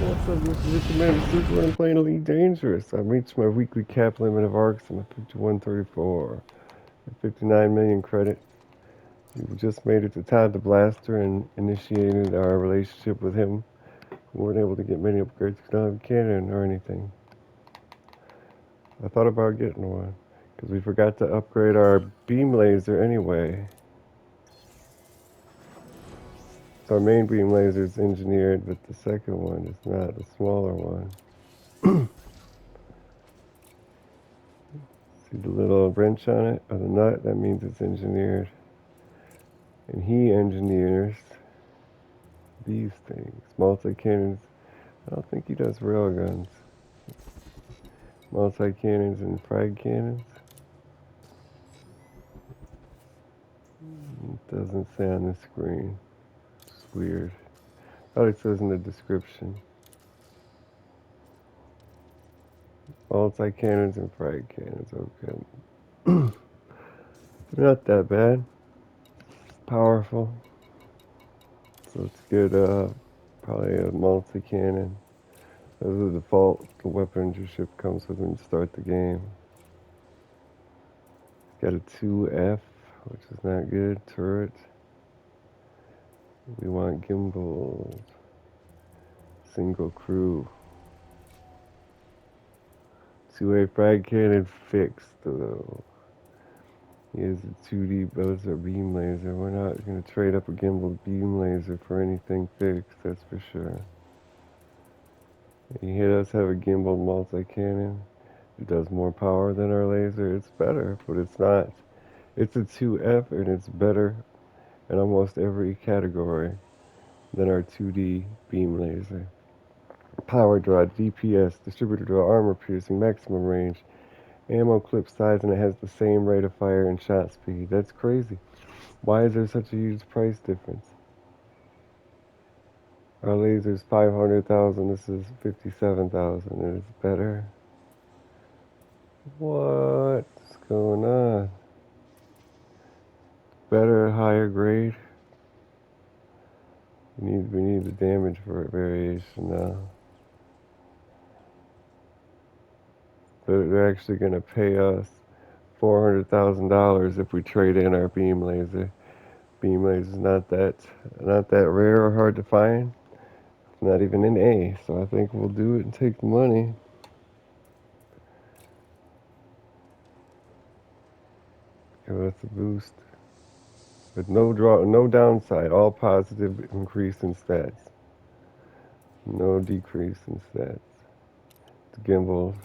What's up, this is Richard Man, Super, and I'm playing Elite Dangerous. I've reached my weekly cap limit of arcs. I'm at 5134. At 59 million credit. We just made it to Todd the Blaster and initiated our relationship with him. We weren't able to get many upgrades because I don't have a cannon or anything. I thought about getting one because we forgot to upgrade our beam laser anyway. So our main beam laser is engineered, but the second one is not, the smaller one. See the little wrench on it, or the nut? That means it's engineered. And he engineers these things. Multi-cannons. I don't think he does railguns. Multi-cannons and frag cannons. It doesn't say on the screen. It's weird. Probably says in the description. Multi-cannons and frag cannons. Okay. They're not that bad. Powerful. So let's get probably a multi-cannon. Those are the default the weapons your ship comes with when you start the game. Got a 2F, which is not good. Turret. We want gimbals. Single crew. 2A frag cannon fixed though. Here's a 2D buzzer beam laser. We're not going to trade up a gimbal beam laser for anything fixed, that's for sure. You hear us have a gimbal multi-cannon. It does more power than our laser. It's better, but it's not. It's a 2F and it's better in almost every category than our 2D beam laser. Power draw, DPS, distributor draw, armor piercing, maximum range, ammo clip size, and it has the same rate of fire and shot speed. That's crazy. Why is there such a huge price difference? Our laser's 500,000, this is 57,000, and it's better. What's going on? Better, higher grade. We need the damage for variation now. They're actually going to pay us $400,000 if we trade in our beam laser. Beam laser's not that rare or hard to find. It's not even an A, so I think we'll do it and take the money. Give us a boost. But no downside, all positive increase in stats. No decrease in stats. The gimbal,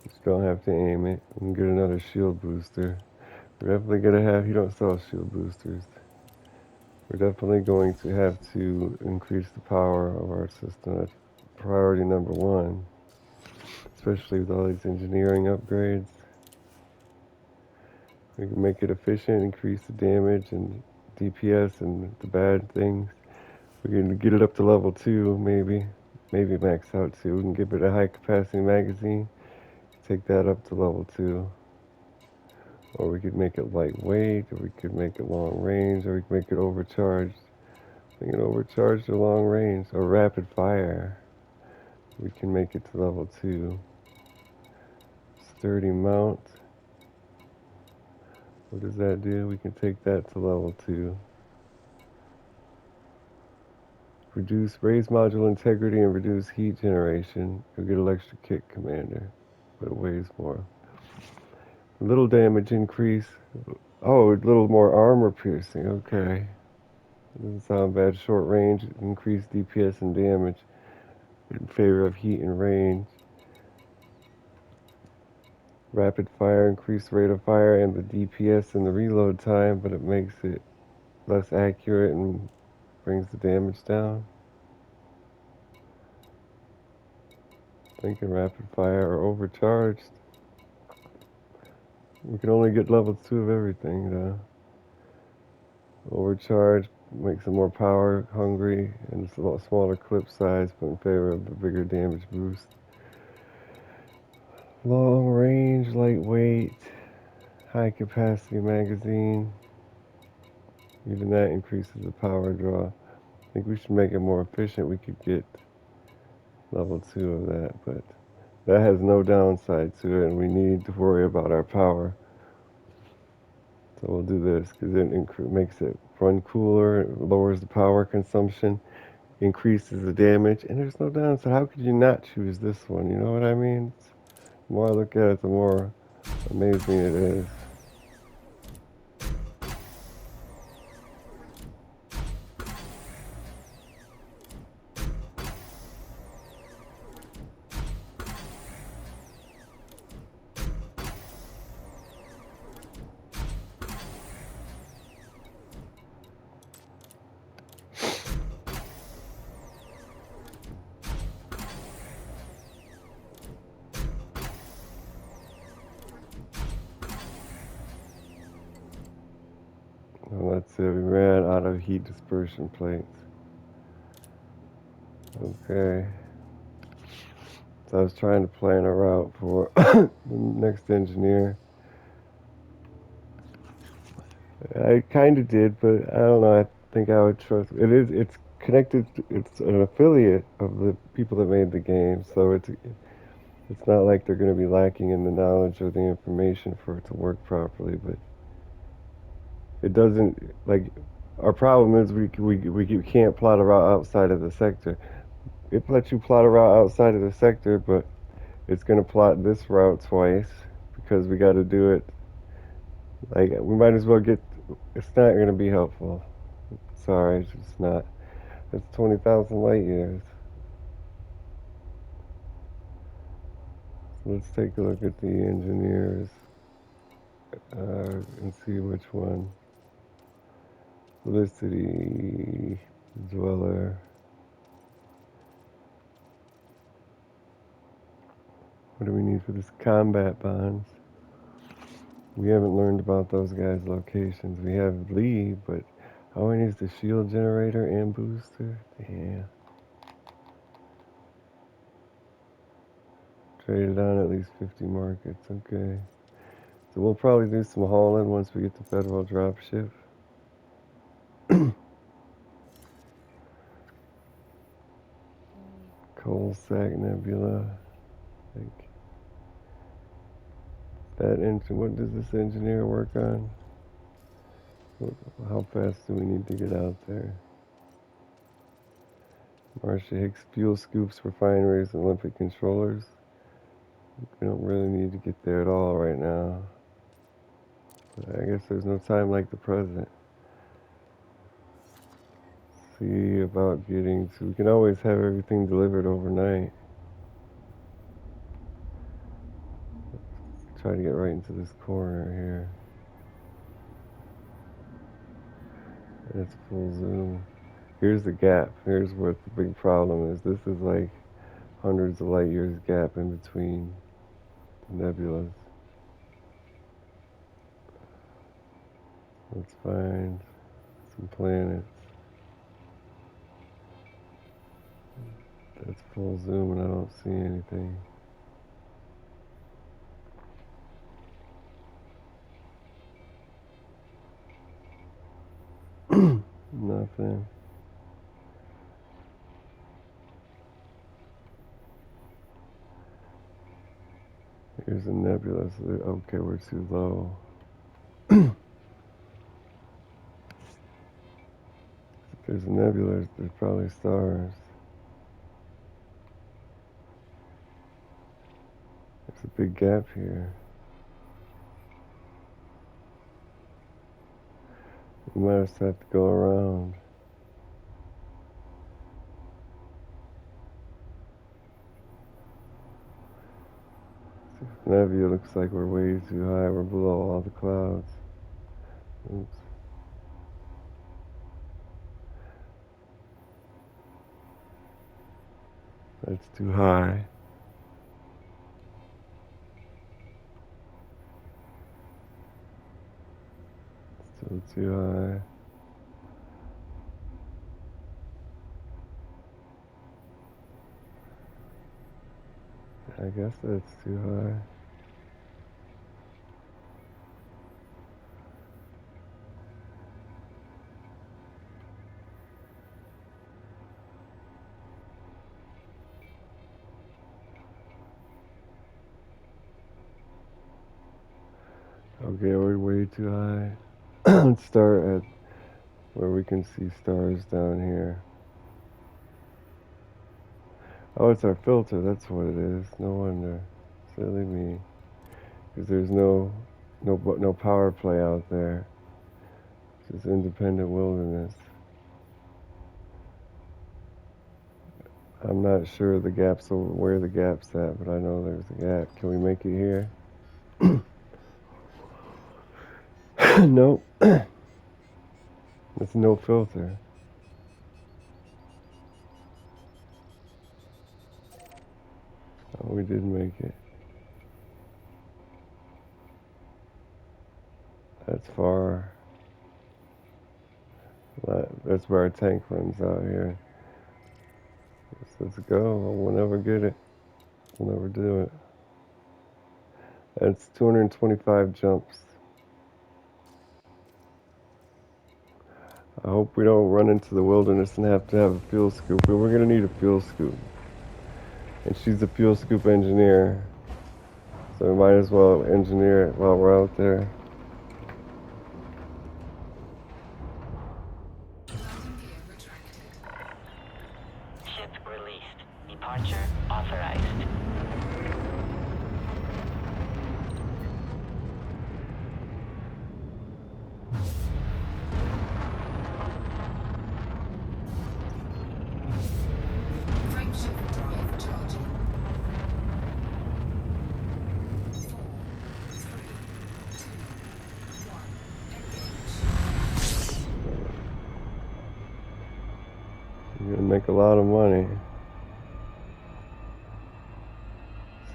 just don't have to aim it. We can get another shield booster. We're definitely gonna have, you don't sell shield boosters. We're definitely going to have to increase the power of our system. That's priority number one, especially with all these engineering upgrades. We can make it efficient, increase the damage and DPS and the bad things. We can get it up to level 2, maybe max out 2. We can give it a high capacity magazine, take that up to level 2. Or we could make it lightweight, or we could make it long range, or we could make it overcharged. We can overcharge the long range, or rapid fire. We can make it to level 2. Sturdy mount. What does that do? We can take that to level 2. Raise module integrity and reduce heat generation. You'll get electric kick commander, but it weighs more. Little damage increase. Oh, a little more armor piercing. Okay. Doesn't sound bad. Short range, increased DPS and damage in favor of heat and range. Rapid fire, increased rate of fire and the DPS and the reload time, but it makes it less accurate and brings the damage down. Thinking rapid fire or overcharged. We can only get level 2 of everything though. Overcharged makes it more power hungry and it's a lot smaller clip size, but in favor of the bigger damage boost. Long range, lightweight, high capacity magazine. Even that increases the power draw. I think we should make it more efficient. We could get level 2 of that, but that has no downside to it, and we need to worry about our power. So we'll do this because it makes it run cooler, it lowers the power consumption, increases the damage, and there's no downside. How could you not choose this one? You know what I mean? The more I look at it, the more amazing it is. Well, that's it. We ran out of heat dispersion plates. Okay. So I was trying to plan a route for the next engineer. I kind of did, but I don't know. I think I would trust. It's connected. It's an affiliate of the people that made the game, so it's not like they're going to be lacking in the knowledge or the information for it to work properly. But it doesn't like. Our problem is we can't plot a route outside of the sector. It lets you plot a route outside of the sector, but it's going to plot this route twice because we got to do it. Like we might as well get. It's not going to be helpful. Sorry, it's just not. It's 20,000 light years. So let's take a look at the engineers and see which one. Felicity, Dweller. What do we need for this? Combat bonds. We haven't learned about those guys' locations. We have Lee, but all we need is the shield generator and booster. Yeah. Traded on at least 50 markets. Okay. So we'll probably do some hauling once we get the federal dropship. Coal Sack Nebula. Like that engine. What does this engineer work on? How fast do we need to get out there? Marcia Hicks fuel scoops, refineries, and Olympic controllers. We don't really need to get there at all right now. But I guess there's no time like the present. See about getting to. We can always have everything delivered overnight. Try to get right into this corner here. That's full zoom. Here's the gap. Here's what the big problem is. This is like hundreds of light years gap in between the nebulas. Let's find some planets. That's full zoom and I don't see anything. Nothing. Here's a nebula. So okay, we're too low. If there's a nebula, there's probably stars. There's a big gap here. We might just have to go around. Nebula looks like we're way too high. We're below all the clouds. Oops. That's too high. Still too high. I guess that's too high. Okay, we're way too high. Let's start at where we can see stars down here. Oh, it's our filter. That's what it is. No wonder. Silly me. Because there's no power play out there. It's just independent wilderness. I'm not sure the gap's over where the gap's at, but I know there's a gap. Can we make it here? Nope. It's no filter. Oh, we did make it. That's far. That's where our tank runs out here. Let's go. We'll never get it. We'll never do it. That's 225 jumps. I hope we don't run into the wilderness and have to have a fuel scoop, but we're going to need a fuel scoop. And she's a fuel scoop engineer, so we might as well engineer it while we're out there. Ship released. Departure authorized. Frameshift drive charging. 4, 3, 2, 1, engage. You're going to make a lot of money.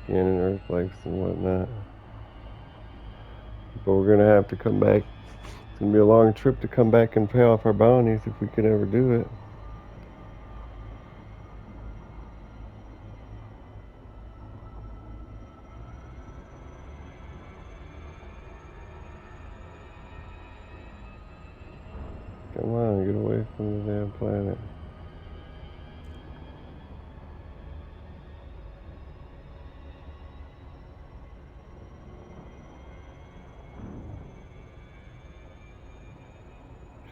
Scanning Earth lights and whatnot. But we're going to have to come back. It's going to be a long trip to come back and pay off our bounties if we could ever do it. Come on, get away from the damn planet.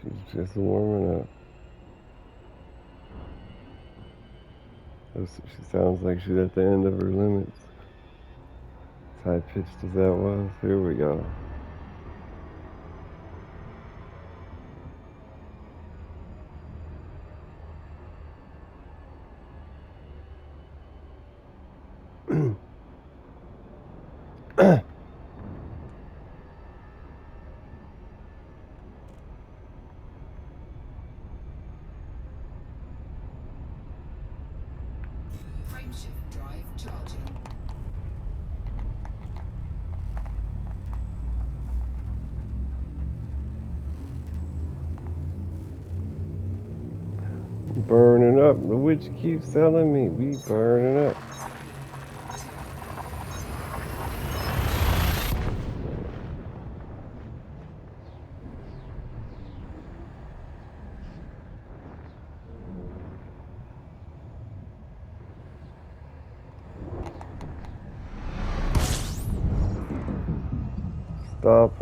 She's just warming up. She sounds like she's at the end of her limits. As high pitched as that was. Here we go. Frameshift drive charging. Burning up. The witch keeps telling me we burning up. Stop.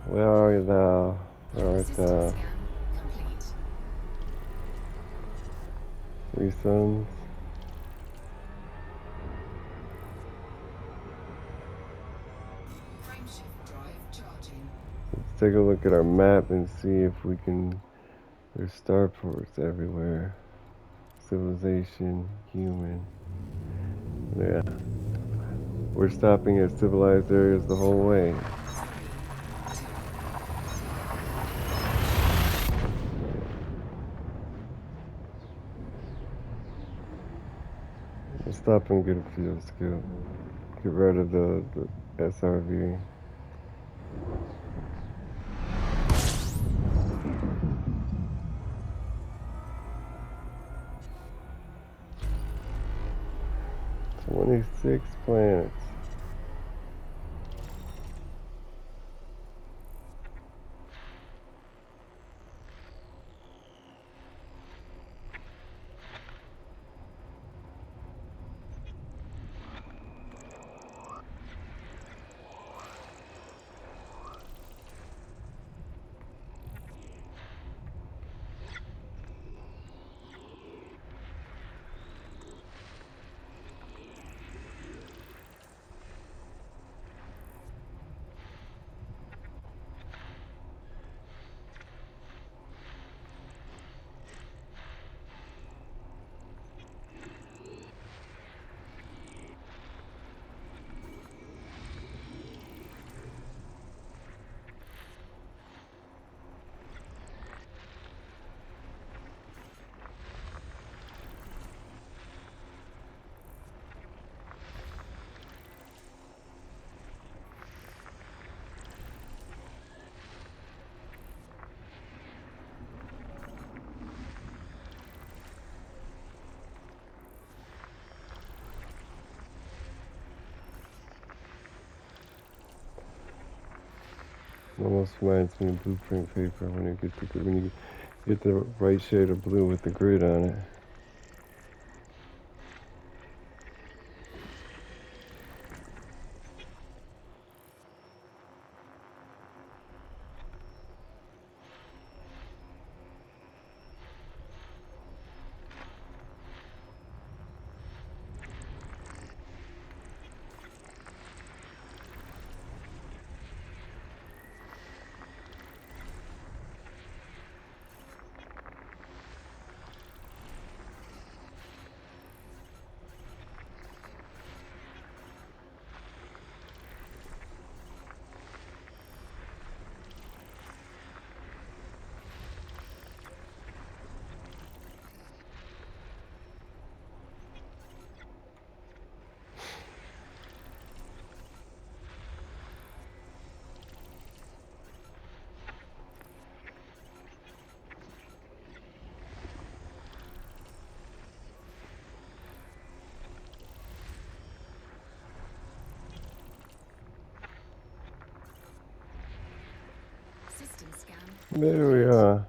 Where are you thou? Where art System thou? scan complete. 3 suns. Frameshift drive charging. Let's take a look at our map and see if we can. There's starports everywhere. Civilization, human. Yeah. We're stopping at civilized areas the whole way. We'll stop and get a fuel scoop. Get rid of the SRV. "26 planets. Almost reminds me of blueprint paper when you get the right shade of blue with the grid on it. System scan. There we are.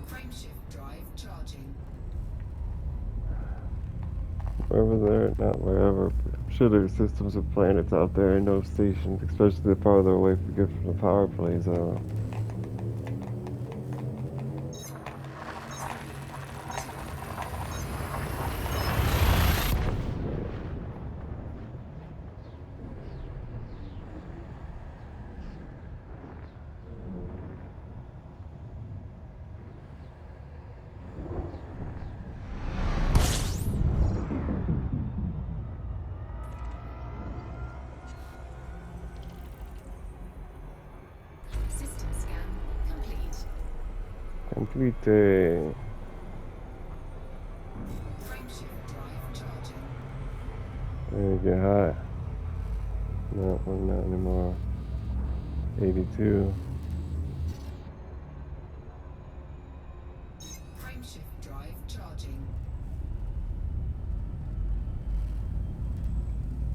Frameshift drive charging. Wherever they're at, not wherever. But I'm sure there's systems of planets out there and no stations, especially the farther away we get from the power plays out. System scan complete. Complete. Frameshift drive charging. There you get hot. No, well, not anymore. 82. Frameshift drive charging.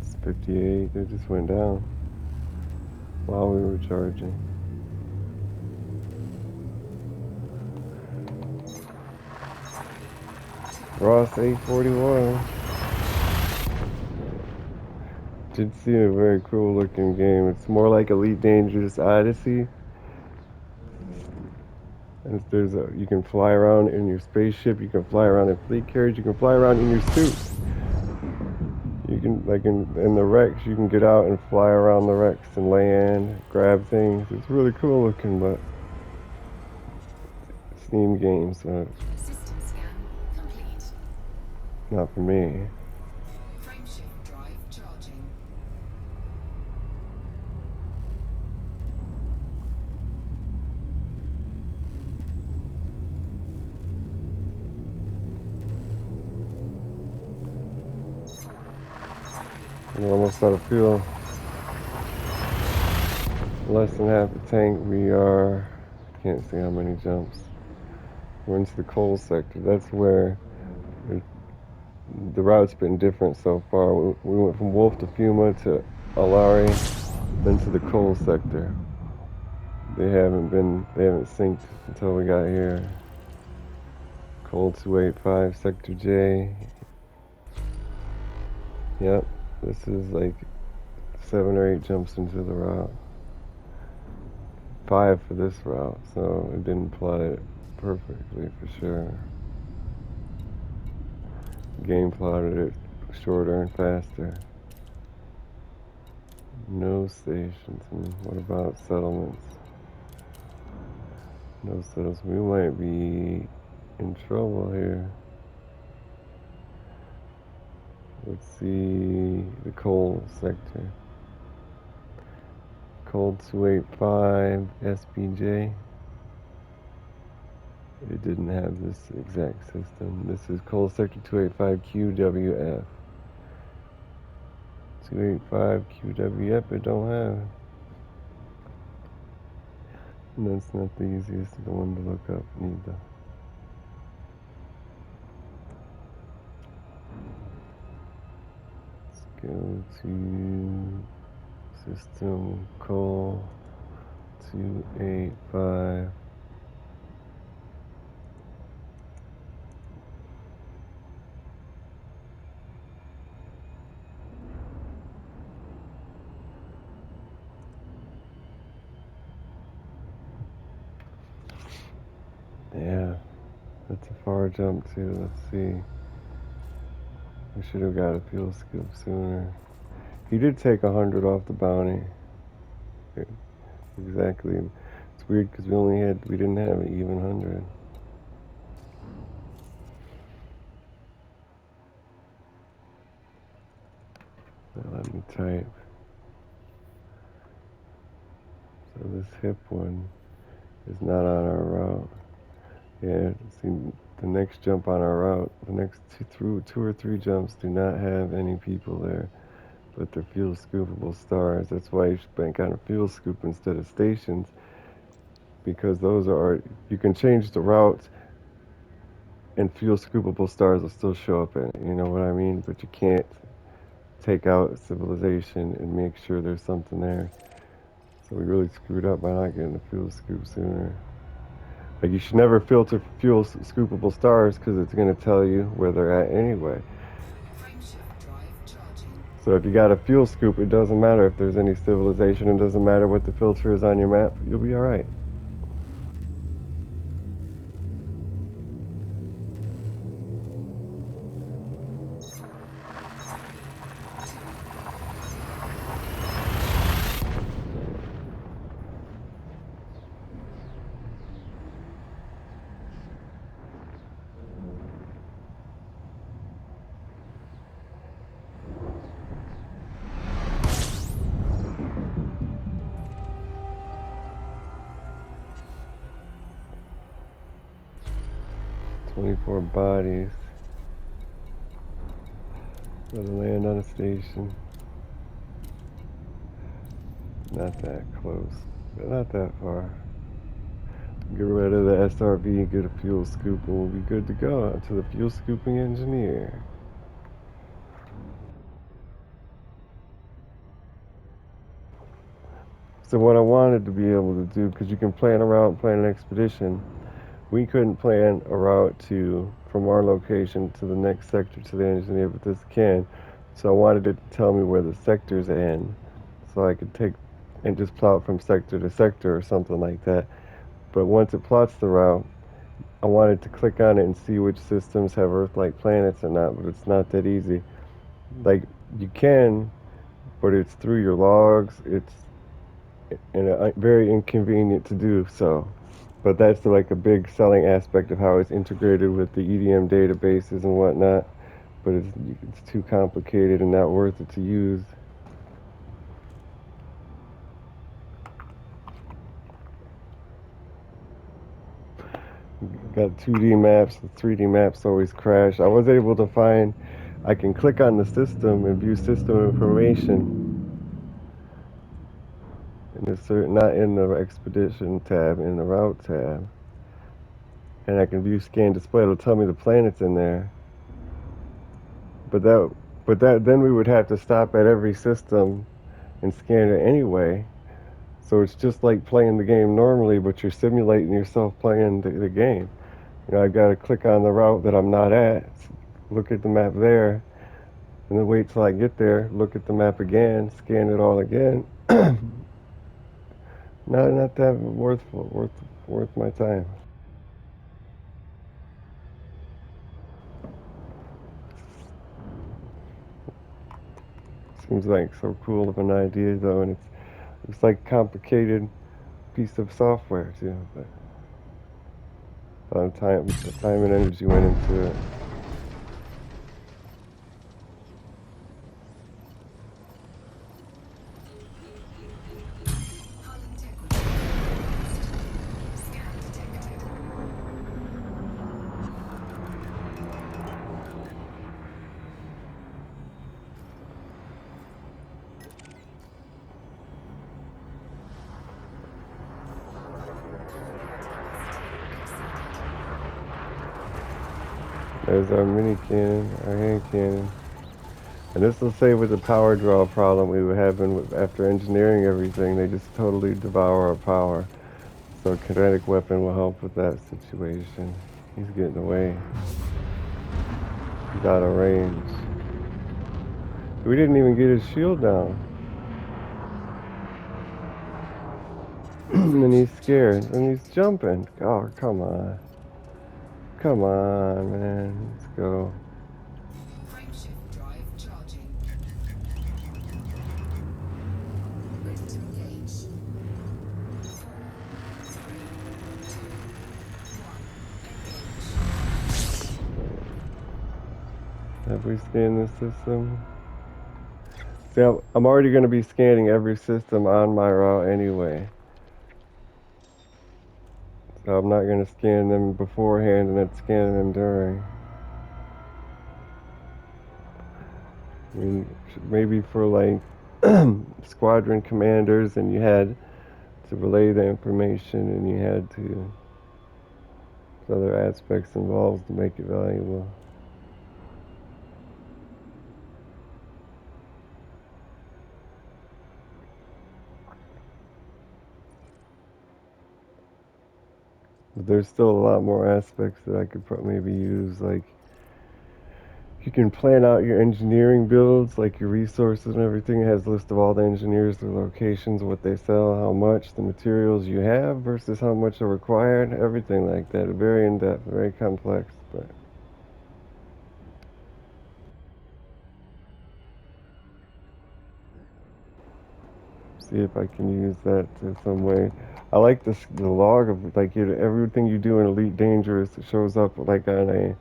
It's 58. It just went down while we were charging. Ross 841. Did see a very cool looking game. It's more like Elite Dangerous Odyssey. And you can fly around in your spaceship, you can fly around in fleet carriage, you can fly around in your suit. You can, like in the wrecks, you can get out and fly around the wrecks and land, grab things. It's really cool looking, but Steam game, so System scan complete. not for me. Frameshift drive charging. We're almost out of fuel. Less than half the tank. We are, can't see how many jumps. We're into the coal sector. That's where the route's been different so far. We went from Wolf to Fuma to Alari, then to the coal sector. They haven't synced until we got here. Coal 285, Sector J. Yep, this is like 7 or 8 jumps into the route. 5 for this route, so it didn't plot it perfectly for sure. Game plotted it shorter and faster. No stations. And what about settlements? No settlements. We might be in trouble here. Let's see the coal sector. Coal 285 SBJ. It didn't have this exact system. This is coal sector 285 QWF. 285 QWF, it don't have. And that's not the easiest one to look up neither. Let's go to system coal 285. Yeah, that's a far jump too. Let's see. We should have got a fuel scoop sooner. He did take 100 off the bounty. Yeah, exactly. It's weird because we didn't have an even 100. Now let me type. So this hip one is not on our route. Yeah, see, the next jump on our route, the next two or three jumps do not have any people there, but they're fuel scoopable stars. That's why you should bank on a fuel scoop instead of stations, because those are, you can change the route and fuel scoopable stars will still show up in it, you know what I mean? But you can't take out civilization and make sure there's something there. So we really screwed up by not getting the fuel scoop sooner. Like, you should never filter fuel scoopable stars because it's going to tell you where they're at anyway. Frameshift drive charging. So if you got a fuel scoop, it doesn't matter if there's any civilization. It doesn't matter what the filter is on your map. You'll be all right. "24 bodies. Gotta land on a station. Not that close, but not that far. Get rid of the SRV, get a fuel scoop, and we'll be good to go. To the fuel scooping engineer. So what I wanted to be able to do, because you can plan a route, plan an expedition, we couldn't plan a route from our location to the next sector to the engineer, but this can. So I wanted it to tell me where the sectors end, so I could take and just plot from sector to sector or something like that. But once it plots the route, I wanted to click on it and see which systems have Earth-like planets or not, but it's not that easy. Like, you can, but it's through your logs. It's very inconvenient to do so. But that's like a big selling aspect of how it's integrated with the EDM databases and whatnot. But it's too complicated and not worth it to use. Got 2D maps, the 3D maps always crash. I was able to find, I can click on the system and view system information. And it's not in the expedition tab, in the route tab. And I can view scan display, it'll tell me the planets in there. But then we would have to stop at every system and scan it anyway. So it's just like playing the game normally, but you're simulating yourself playing the game. You know, I've got to click on the route that I'm not at, look at the map there, and then wait till I get there, look at the map again, scan it all again. Not that worth my time. Seems like so cool of an idea though, and it's like a complicated piece of software too. But a lot of time and energy went into it. Hull integrity. Scan detected. There's our mini cannon, our hand cannon. And this will say with the power draw problem we were having after engineering everything, they just totally devour our power. So a kinetic weapon will help with that situation. He's getting away. He's out of range. We didn't even get his shield down. And he's scared. And he's jumping. Oh, come on. Come on, man. Let's go. Frameshift drive charging. Ready to engage. 4, 3, 2, 1. Engage. Have we scanned this system? See, I'm already going to be scanning every system on my route anyway. So I'm not going to scan them beforehand and then scan them during. I mean, maybe for like squadron commanders and you had to relay the information and you had to, there's other aspects involved to make it valuable. But there's still a lot more aspects that I could maybe use, like you can plan out your engineering builds, like your resources and everything. It has a list of all the engineers, their locations, what they sell, how much, the materials you have versus how much are required, everything like that. Very in-depth, very complex, but see if I can use that to some way. I like this, the log of like everything you do in Elite Dangerous. It shows up like on a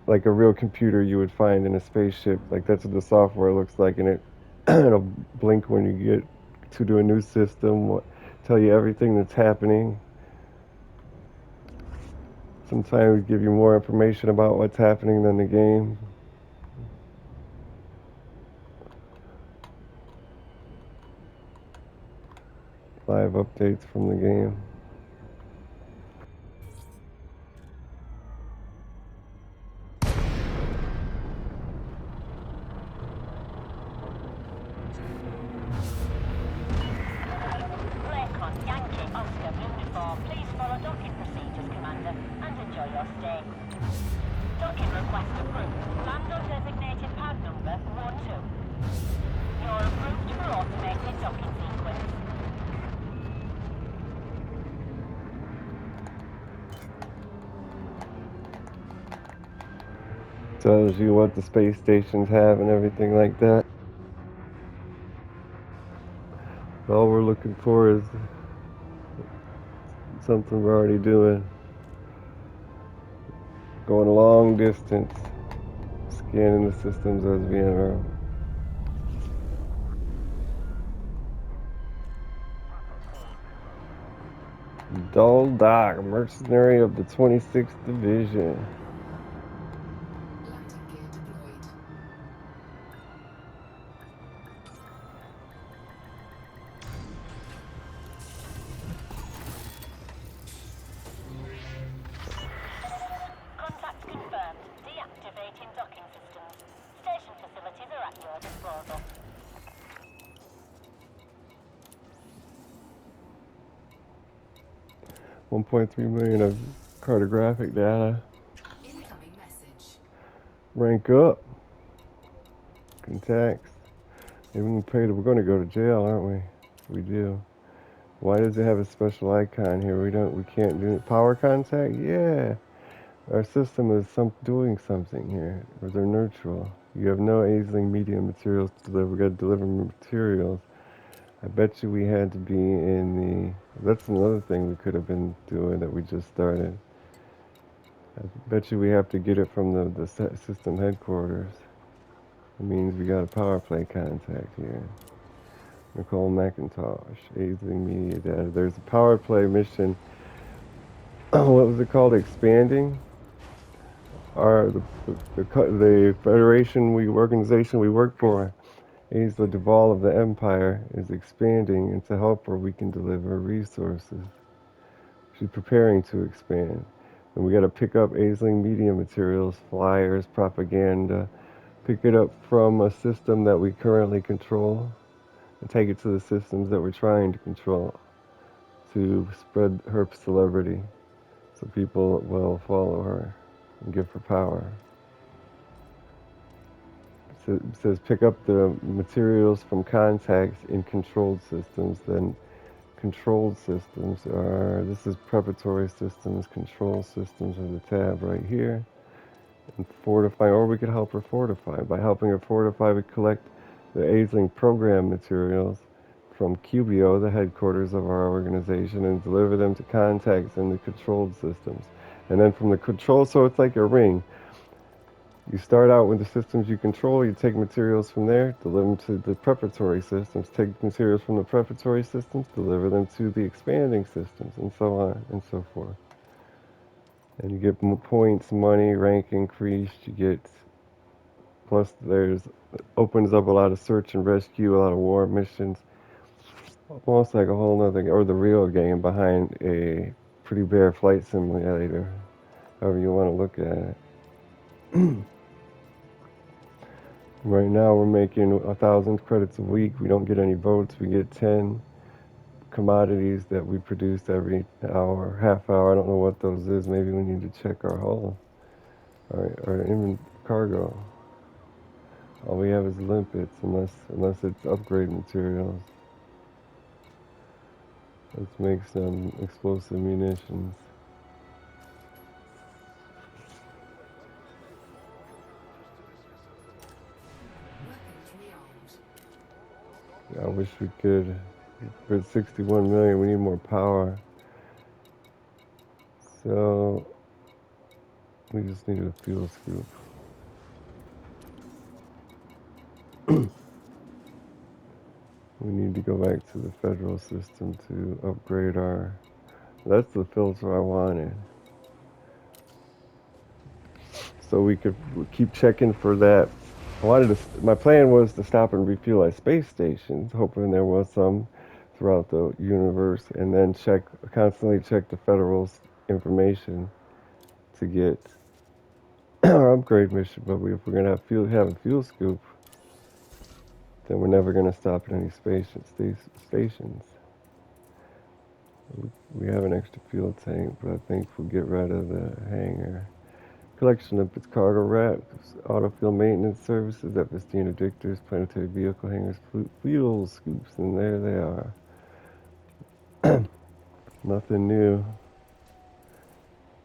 real computer you would find in a spaceship. Like that's what the software looks like, and it'll blink when you get to do a new system, tell you everything that's happening. Sometimes give you more information about what's happening than the game. Live updates from the game. Lakon, Yankee, Oscar, uniform. Please follow docking procedures, Commander, and enjoy your stay. Docking request approved. Land on designated pad number 12. You're approved for automated docking sequence. Tells you what the space stations have and everything like that. All we're looking for is something we're already doing. Going a long distance, scanning the systems as we enter. Dull Dock, mercenary of the 26th Division. Landing gear deployed. Contact confirmed. Deactivating docking systems. Station facilities are at your disposal. $1.3 million of cartographic data. Incoming message. Rank up. Contacts. Maybe we can pay we're going to go to jail, aren't we? We do. Why does it have a special icon here? We can't do it. Power contact? Yeah. Our system is doing something here. Or they're neutral. You have no aisling medium materials to deliver. We got to deliver materials. I bet you we had to be in the. That's another thing we could have been doing that we just started. I bet you we have to get it from the system headquarters. It means we got a power play contact here. Nicole McIntosh, aisling media data. There's a power play mission. What was it called? Expanding. The federation organization we work for, Isla Duval of the Empire, is expanding into help where we can deliver resources. She's preparing to expand. And we got to pick up aisling media materials, flyers, propaganda, pick it up from a system that we currently control and take it to the systems that we're trying to control to spread her celebrity so people will follow her and give her power. It says pick up the materials from contacts in controlled systems. Then controlled systems are, this is preparatory systems, control systems are the tab right here. And fortify, or we could help her fortify. By helping her fortify, we collect the aisling program materials from QBO, the headquarters of our organization, and deliver them to contacts in the controlled systems. And then from the control, so it's like a ring. You start out with the systems you control, you take materials from there, deliver them to the preparatory systems, take materials from the preparatory systems, deliver them to the expanding systems, and so on and so forth. And you get points, money, rank increased, you get, plus there's, opens up a lot of search and rescue, a lot of war missions, almost like a whole nother, or the real game behind a pretty bare flight simulator, however you want to look at it. Right now we're making 1,000 credits a week. We don't get any votes. We get 10 commodities that we produce every hour, half hour. I don't know what those is. Maybe we need to check our hull, our cargo. All we have is limpets, unless it's upgrade materials. Let's make some explosive munitions. I wish we could. We're at 61 million. We need more power. So we just need a fuel scoop. We need to go back to the federal system to upgrade our. That's the filter I wanted. So we could keep checking for that. My plan was to stop and refuel at space stations, hoping there was some throughout the universe, and then constantly check the federal's information to get our upgrade mission. But if we're gonna have a fuel scoop, then we're never gonna stop at any stations. We have an extra fuel tank, but I think we'll get rid of the hangar. Collection of its cargo racks, autofill maintenance services, F-15 predictors, planetary vehicle hangars, fuel scoops, and there they are. Nothing new.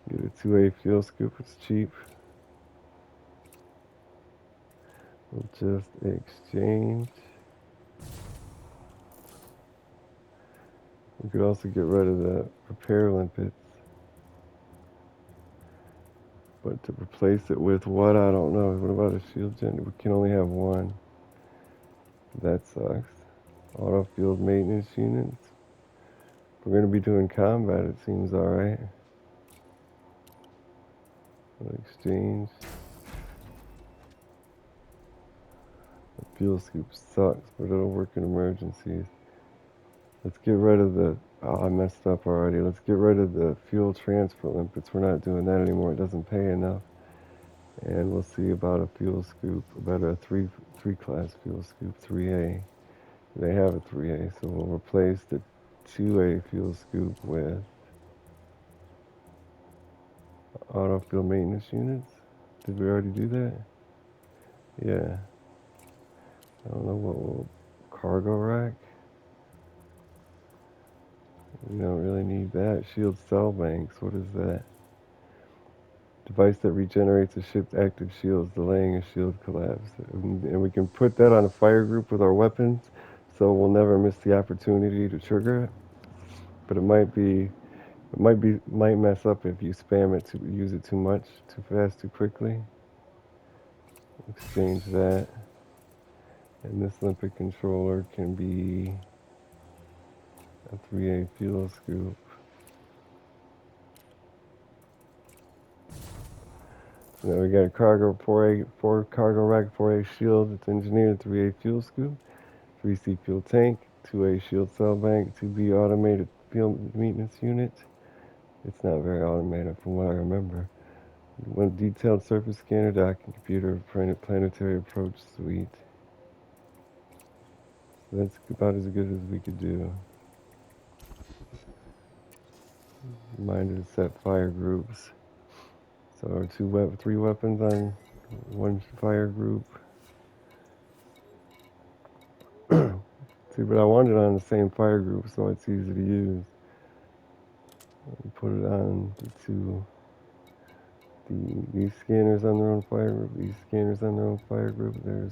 Get a 2A fuel scoop, it's cheap. We'll just exchange. We could also get rid of the repair limpets. But to replace it with what, I don't know. What about a shield gen? We can only have one. That sucks. Auto field maintenance units. If we're going to be doing combat, it seems alright. Exchange. The fuel scoop sucks, but it'll work in emergencies. Let's get rid of the. Oh, I messed up already. Let's get rid of the fuel transfer limpets. We're not doing that anymore. It doesn't pay enough. And we'll see about a fuel scoop, about a three class fuel scoop, 3A. They have a 3A, so we'll replace the 2A fuel scoop with auto fuel maintenance units. Did we already do that? Yeah. I don't know what will cargo rack. We don't really need that. Shield cell banks. What is that? Device that regenerates a ship's active shields, delaying a shield collapse. And we can put that on a fire group with our weapons, so we'll never miss the opportunity to trigger it. But it might mess up if you spam it to use it too much, too fast, too quickly. Exchange that. And this limpet controller can be a 3A fuel scoop. So now we got a cargo 4 cargo rack, 4A shield. It's engineered 3A fuel scoop, 3C fuel tank, 2A shield cell bank, 2B automated fuel maintenance unit, It's not very automated from what I remember. One detailed surface scanner, docking computer, planetary approach suite. So that's about as good as we could do. Reminder to set fire groups. So three weapons on one fire group. See, but I want it on the same fire group so it's easy to use. Put it on these scanners on their own fire group, these scanners on their own fire group. Now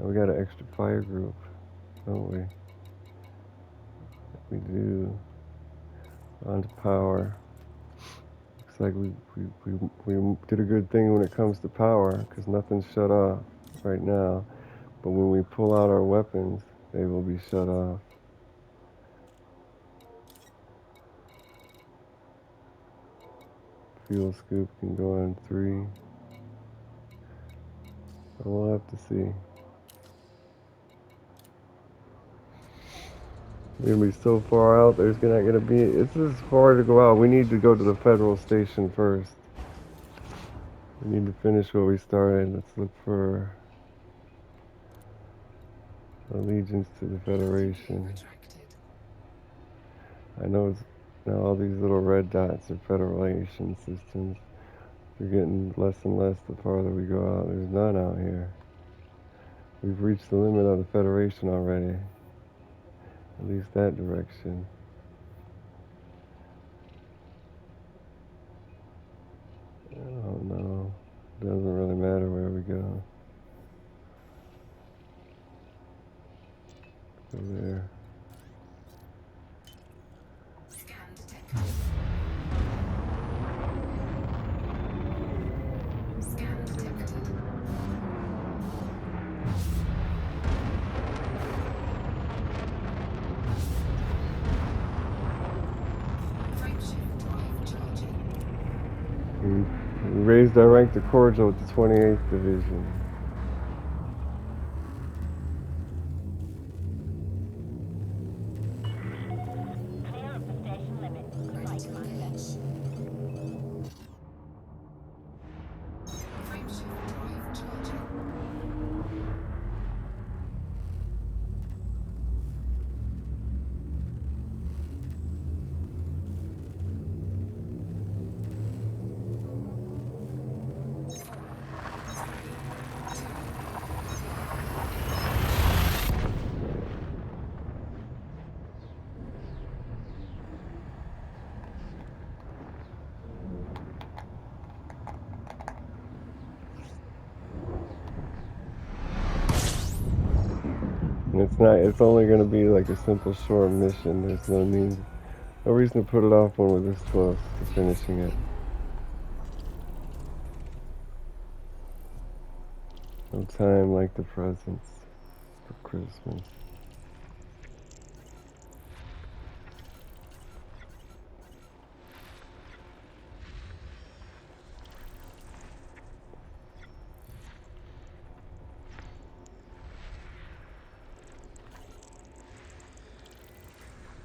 we got an extra fire group, don't we? We do. Onto power. Looks like we did a good thing when it comes to power, because nothing's shut off right now. But when we pull out our weapons, they will be shut off. Fuel scoop can go on 3. So we'll have to see. We're gonna be so far out. There's not gonna be. It's just far to go out. We need to go to the federal station first. We need to finish what we started. Let's look for allegiance to the Federation. Retracted. I know it's now all these little red dots are Federation systems. They're getting less and less the farther we go out. There's none out here. We've reached the limit of the Federation already. At least that direction. Oh no. Doesn't really matter where we go. Go there. Scan detected. Scan detected. Frameshift drive charging. We raised our rank to cordial with the 28th Division. Clear of the station limits. Ready Goodbye, to Commander. engage. Frameshift drive charging. And it's only going to be like a simple short mission. There's no reason to put it off when we're this close to finishing it. No time like the presents for Christmas.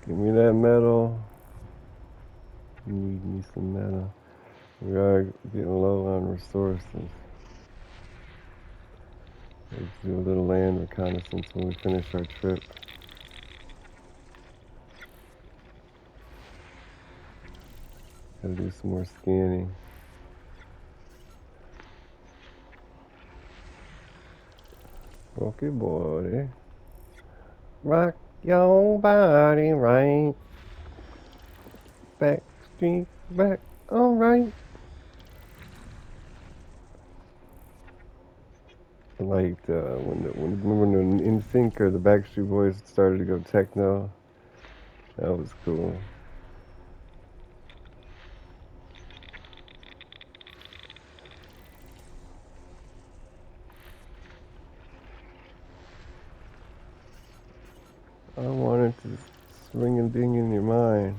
Give me that metal. Need me some metal. We are getting low on resources. Let's do a little land reconnaissance when we finish our trip. Gotta do some more scanning. Okay, boy. Rock your body right. Back street back. Alright. Like when the NSYNC or the Backstreet Boys started to go techno. That was cool. I wanted to swing and ding in your mind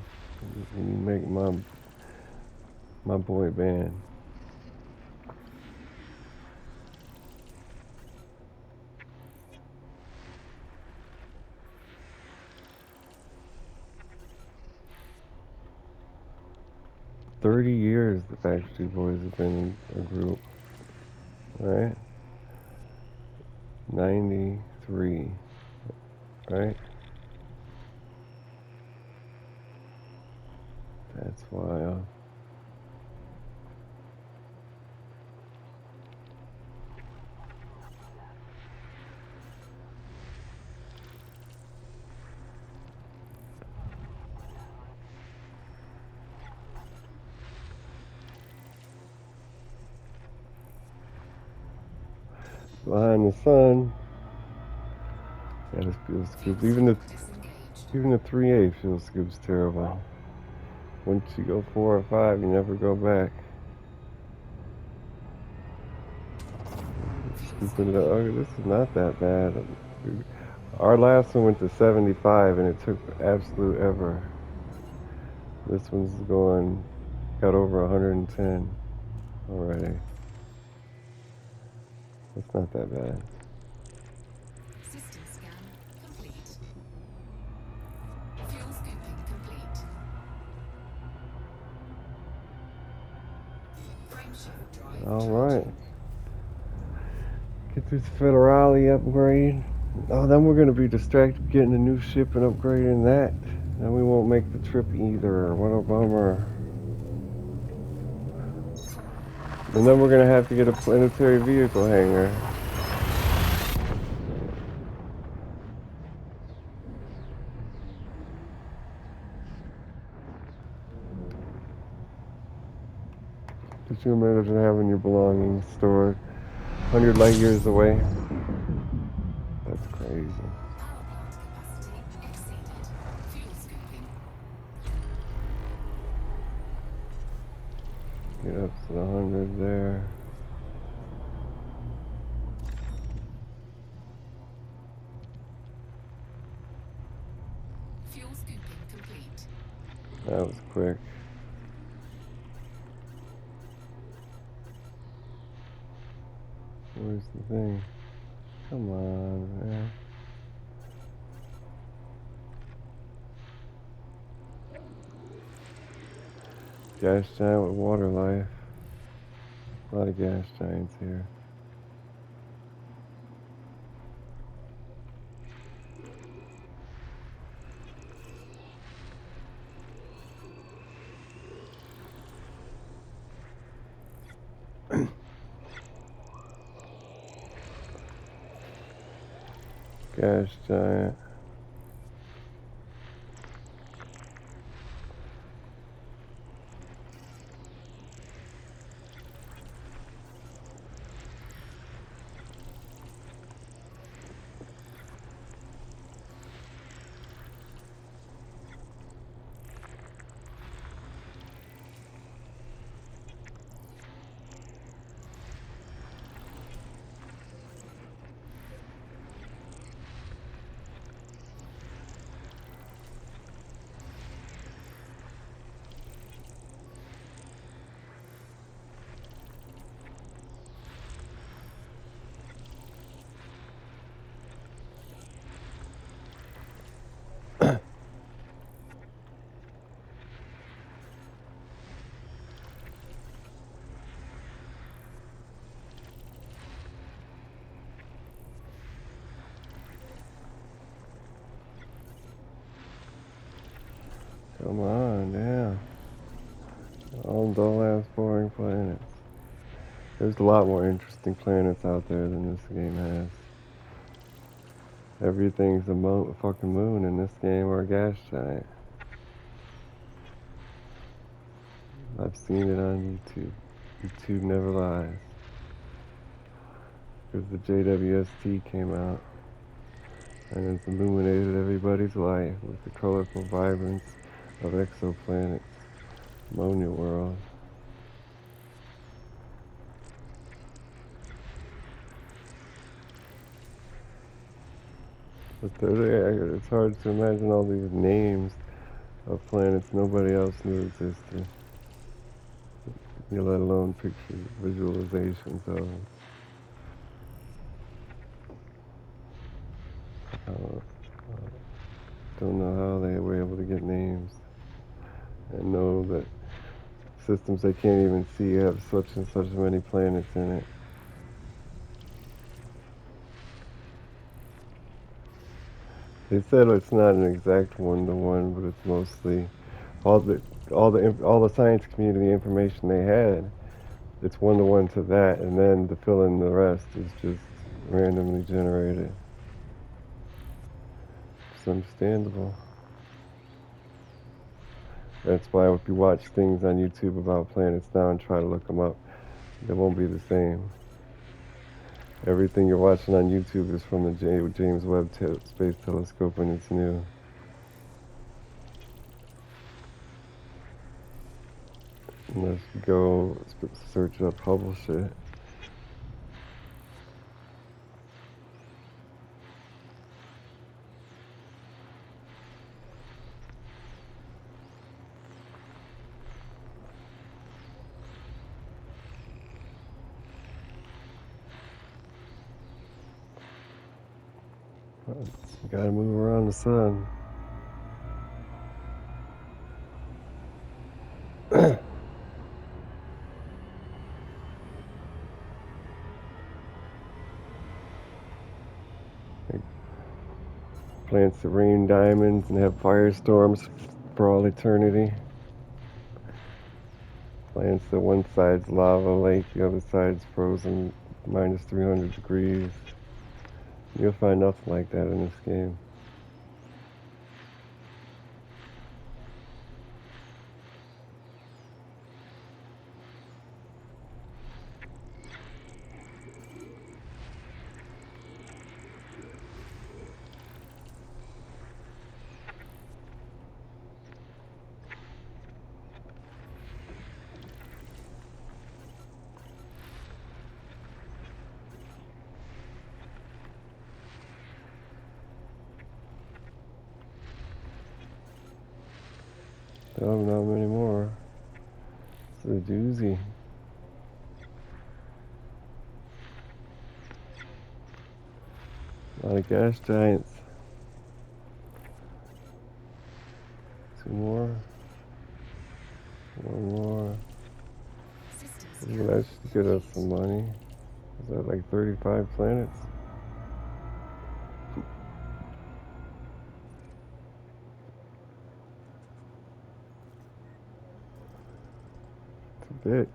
when you make my boy band. 30 years the Backstreet Boys have been a group, right? 93, right? That's wild. Behind the sun, yeah, this fuel scoop. Even the Disengaged. 3A fuel scoop's terrible. Once you go 4 or 5, you never go back. Scooping it up. Okay, this is not that bad. Our last one went to 75, and it took absolute ever. This one's got over 110 already. It's not that bad. System scan complete. Fuel scooping complete. Frameshift drive All right. charging. Get this Federale upgrade. Oh, then we're going to be distracted getting a new ship and upgrading that. Then we won't make the trip either. What a bummer. And then we're going to have to get a planetary vehicle hangar. Could you imagine having your belongings stored 100 light years away? That's crazy. Power plant capacity exceeded. Fuel scooping. Get up to the 100 there. Fuel scooping complete. That was quick. Where's the thing? Come on, man. Gas giant with water life. A lot of gas giants here. Gas giant. Come on, yeah. All dull ass boring planets. There's a lot more interesting planets out there than this game has. Everything's a fucking moon in this game or a gas giant. I've seen it on YouTube. YouTube never lies. Because the JWST came out and it's illuminated everybody's life with the colorful vibrance of exoplanets. Ammonia world. But it's hard to imagine all these names of planets nobody else knew existed. Let alone pictures, visualizations of them. Don't know how they were able to get names and know that systems they can't even see have such and such many planets in it. They said it's not an exact one-to-one, but it's mostly all the science community information they had. It's one-to-one to that, and then to fill in the rest is just randomly generated. It's understandable. That's why if you watch things on YouTube about planets now and try to look them up, they won't be the same. Everything you're watching on YouTube is from the James Webb Space Telescope and it's new. Unless you go search up Hubble shit. You gotta move around the sun. Plants that rain diamonds and have firestorms for all eternity. Plants that one side's lava lake, the other side's frozen minus 300 degrees. You'll find nothing like that in this game. Oh, not many more. It's a doozy. A lot of gas giants. 2 more. 1 more. Systems Ooh, that should get us some money. Is that like 35 planets? It's a bit.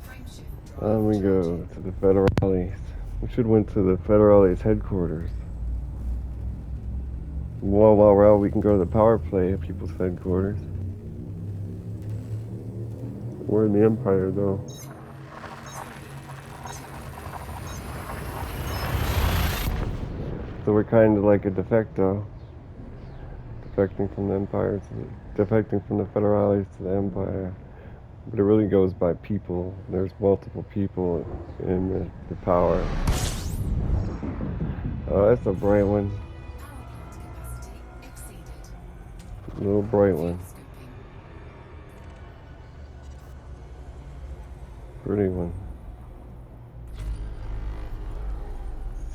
frame shift On we go to the Federales. We should went to the Federales headquarters. While we're out, we can go to the power play at people's headquarters. We're in the Empire, though. So we're kind of like a defecto. Defecting from the Empire defecting from the Federales to the Empire. But it really goes by people. There's multiple people in the power. Oh, that's a bright one. power plant capacity exceeded. Little bright one. Pretty one.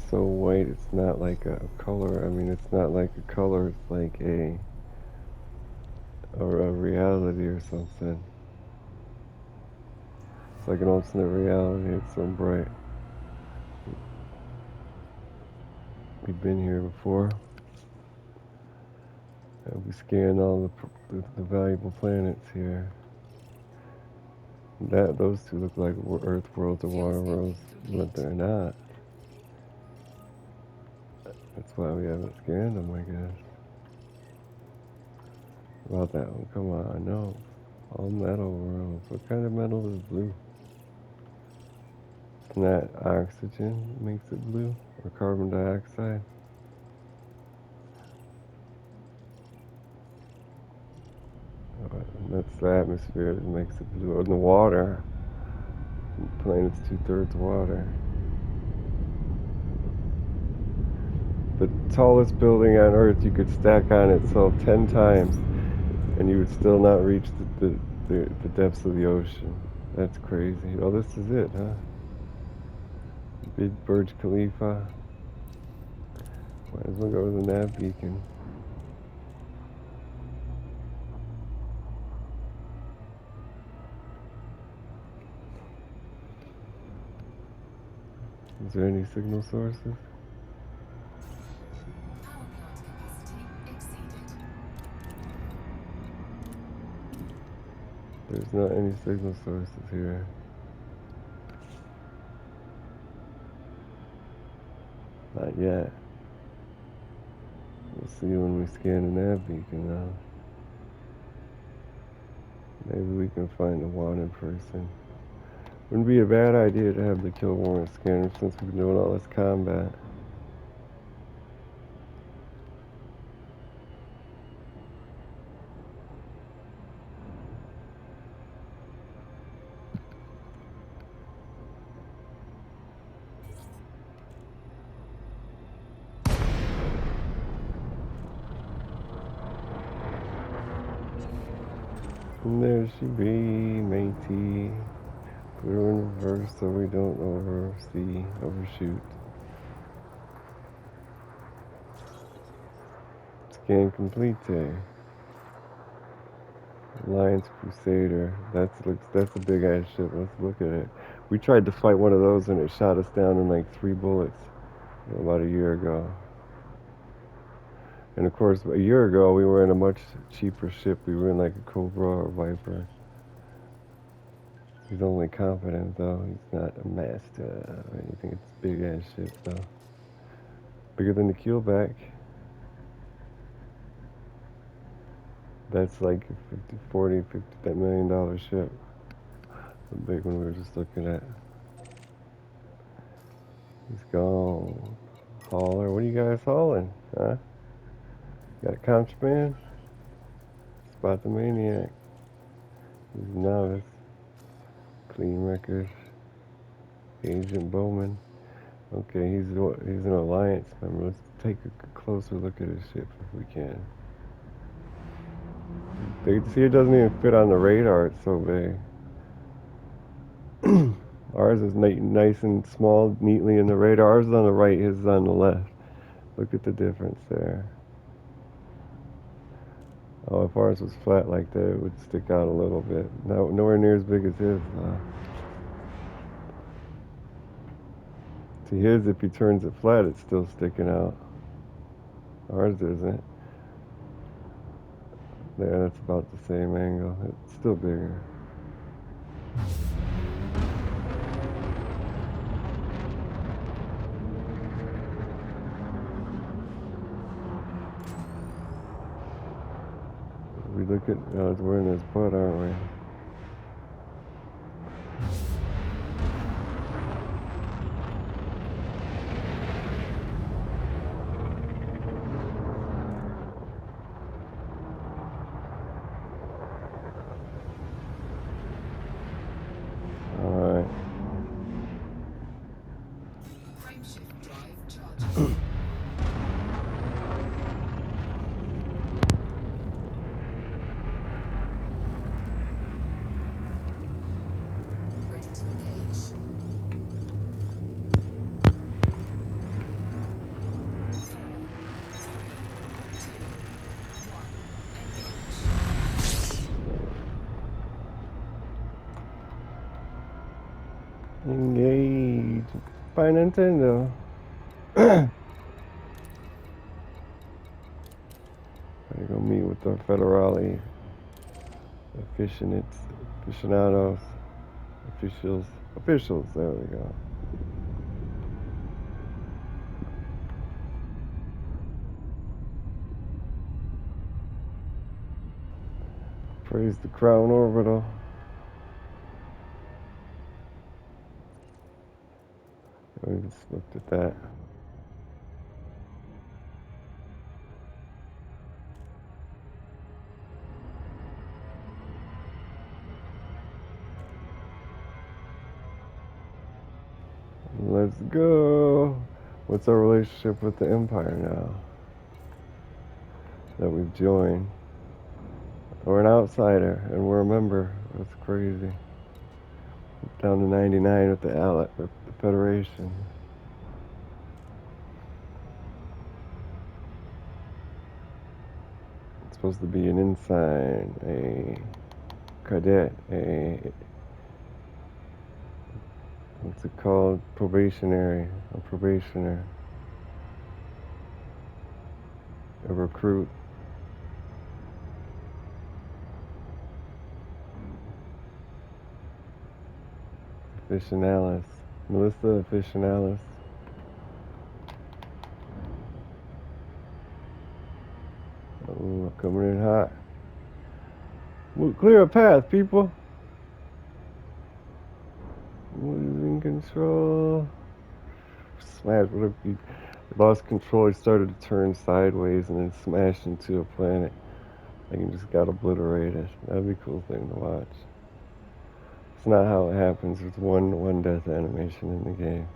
So white, it's not like a color. I mean, it's not like a color. It's like a reality or something. It's like an alternate reality. It's so bright. We've been here before. We scanned all the valuable planets here. Those two look like Earth worlds or water worlds, but they're not. That's why we haven't scanned them, I guess. About that one, come on, no. All metal worlds. What kind of metal is blue? Isn't that oxygen makes it blue? Or carbon dioxide? That's the atmosphere that makes it blue. And the water. The planet's 2/3 water. The tallest building on Earth you could stack on itself 10 times and you would still not reach the depths of the ocean. That's crazy. Oh, this is it, huh? Big Burj Khalifa. Might as well go to the nav beacon. Is there any signal sources? Power plant capacity exceeded. There's not any signal sources here. Not yet. We'll see when we scan the nav beacon now. Maybe we can find a wanted person. Wouldn't be a bad idea to have the kill warrant scanner since we've been doing all this combat. And there she be, matey. Put her in reverse so we don't overshoot. Scan complete. Alliance Crusader. That's a big ass ship. Let's look at it. We tried to fight one of those and it shot us down in like 3 bullets about a year ago. And of course, a year ago we were in a much cheaper ship. We were in like a Cobra or Viper. He's only competent though. He's not a master or anything. It's a big ass ship though. Bigger than the Keelback. That's like a $50 million ship. The big one we were just looking at. He's gone. Hauler. What are you guys hauling? Huh? Got a contraband? Spot the maniac. He's a novice. Clean record. Agent Bowman. Okay, he's an alliance member. Let's take a closer look at his ship if we can. See, it doesn't even fit on the radar. It's so big. Ours is nice and small, neatly in the radar. Ours is on the right, his is on the left. Look at the difference there. Oh, if ours was flat like that, it would stick out a little bit. Nowhere near as big as his. See, his, if he turns it flat, it's still sticking out. Ours isn't. There, that's about the same angle. It's still bigger. We look at, we're in his butt, aren't we? Alright. Frameshift drive charging. Ready to engage. 4, 3, 2, 1, engage. Engage. By Nintendo. Gotta go meet with our federale aficionados, officials, there we go. Praise the Crown Orbital. We just looked at that. Let's go. What's our relationship with the Empire now that we've joined? We're an outsider and we're a member. That's crazy. Down to 99 with the Federation. It's supposed to be an ensign, a cadet, a What's it called? Probationary. A probationer. A recruit. Aficionalis. Melissa Aficionalis. Oh, coming in hot. We'll clear a path, people. Losing control. Smash. What if you lost control? He started to turn sideways and then smashed into a planet. Like he just got obliterated. That'd be a cool thing to watch. It's not how it happens. There's one death animation in the game.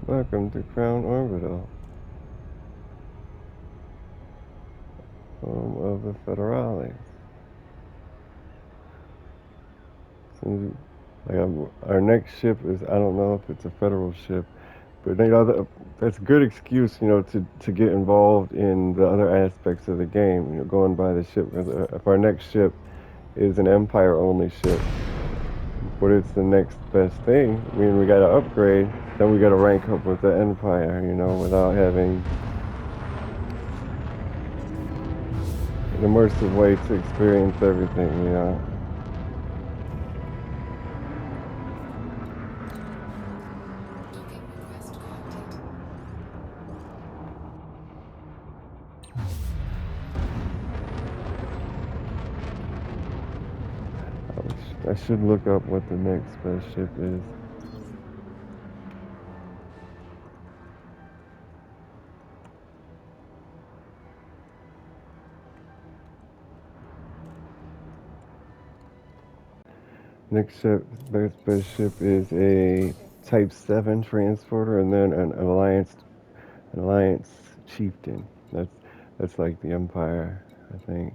Welcome to Crown Orbital, home of the Federales. Our next ship is, I don't know if it's a federal ship, but that's a good excuse, to get involved in the other aspects of the game, going by the ship. If our next ship is an Empire-only ship, but it's the next best thing, I mean, we got to upgrade, then we got to rank up with the Empire, without having an immersive way to experience everything. Docking request granted. I should look up what the next best ship is. Next ship, best ship is a Type 7 transporter, and then an Alliance Chieftain. That's like the Empire, I think.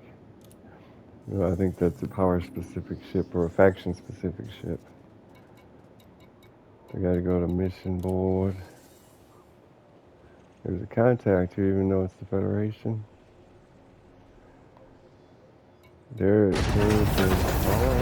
I think that's a power-specific ship or a faction-specific ship. I gotta go to mission board. There's a contact here, even though it's the Federation. There it is.